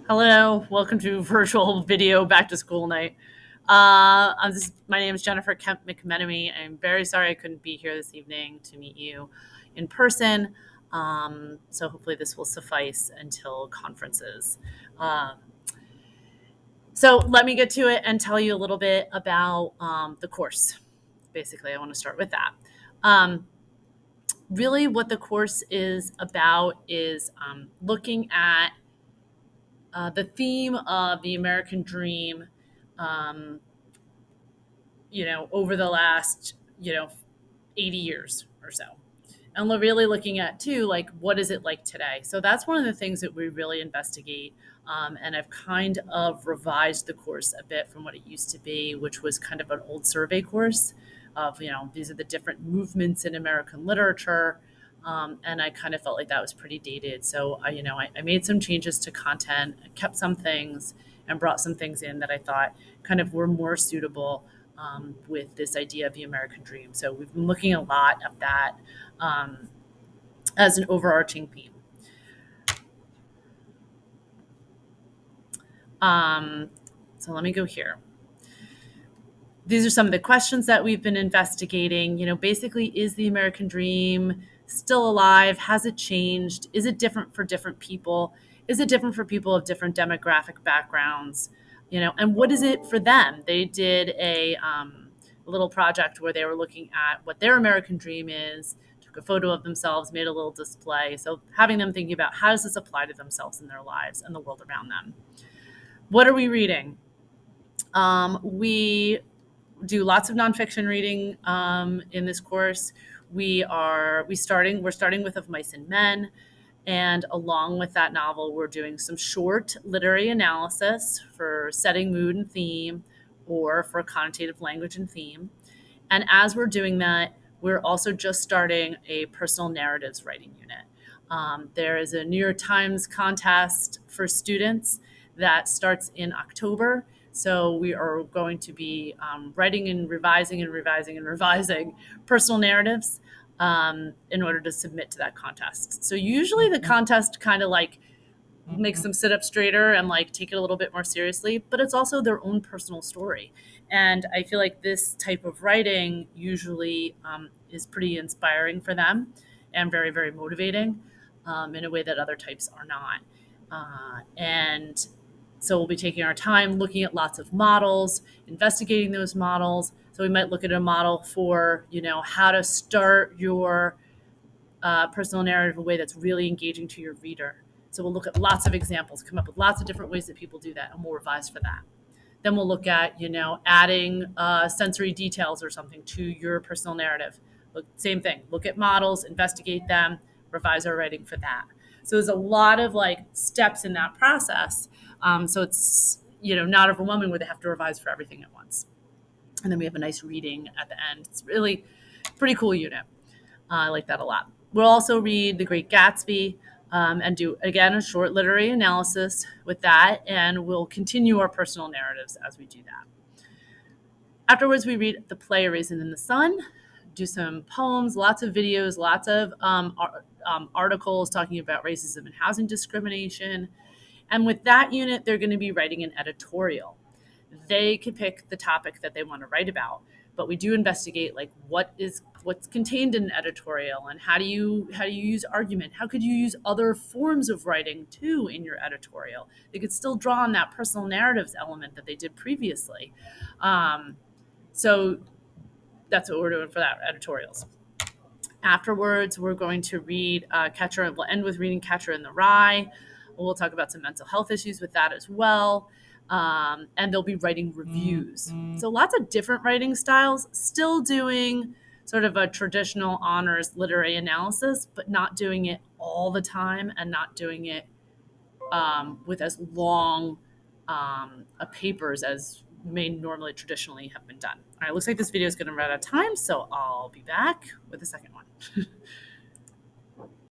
Hello, welcome to virtual video back to school night. My name is Jennifer Kemp-Mcmenemy. I'm very sorry I couldn't be here this evening to meet you in person. So hopefully this will suffice until conferences. Um, so let me get to it and tell you a little bit about the course. Basically, I want to start with that. Um, Really, what the course is about is looking at the theme of the American dream, um, over the last, 80 years or so. And we're really looking at, too, like, what is it like today? So that's one of the things that we really investigate. And I've kind of revised the course a bit from what it used to be, which was kind of an old survey course of, these are the different movements in American literature. And I kind of felt like that was pretty dated. So, I made some changes to content, kept some things, and brought some things in that I thought kind of were more suitable with this idea of the American dream. So we've been looking a lot at that um, as an overarching theme. Um, so let me go here. These are some of the questions that we've been investigating. Basically, is the American dream still alive? Has it changed? Is it different for different people? Is it different for people of different demographic backgrounds? And what is it for them? They did a little project where they were looking at what their American dream is, took a photo of themselves, made a little display. So having them thinking about how does this apply to themselves in their lives and the world around them. What are we reading? We do lots of nonfiction reading in this course. We're starting with Of Mice and Men, and along with that novel, we're doing some short literary analysis for setting mood and theme, or for connotative language and theme. And as we're doing that, we're also just starting a personal narratives writing unit. There is a New York Times contest for students that starts in October. So we are going to be writing and revising and revising and revising personal narratives in order to submit to that contest. So usually the contest kind of like makes them sit up straighter and like take it a little bit more seriously, but it's also their own personal story. And I feel like this type of writing usually is pretty inspiring for them and very, very motivating in a way that other types are not. And so we'll be taking our time looking at lots of models, investigating those models. So we might look at a model for, how to start your personal narrative in a way that's really engaging to your reader. So we'll look at lots of examples, come up with lots of different ways that people do that, and we'll revise for that. Then we'll look at, adding sensory details or something to your personal narrative. Same thing, look at models, investigate them, revise our writing for that. So there's a lot of like steps in that process. So it's, not overwhelming where they have to revise for everything at once. And then we have a nice reading at the end. It's really pretty cool unit. I like that a lot. We'll also read The Great Gatsby and do, again, a short literary analysis with that, and we'll continue our personal narratives as we do that. Afterwards, we read the play A Raisin in the Sun, do some poems, lots of videos, lots of articles talking about racism and housing discrimination. And with that unit, they're going to be writing an editorial. They can pick the topic that they want to write about, but we do investigate like what's contained in an editorial, and how do you use argument, how could you use other forms of writing too in your editorial. They could still draw on that personal narratives element that they did previously. So that's what we're doing for that editorials. Afterwards, we're going to read we'll end with reading Catcher in the Rye. We'll talk about some mental health issues with that as well. And they'll be writing reviews. So lots of different writing styles, still doing sort of a traditional honors literary analysis, but not doing it all the time and not doing it with as long papers as may normally traditionally have been done. All right, looks like this video is going to run out of time, so I'll be back with the second one.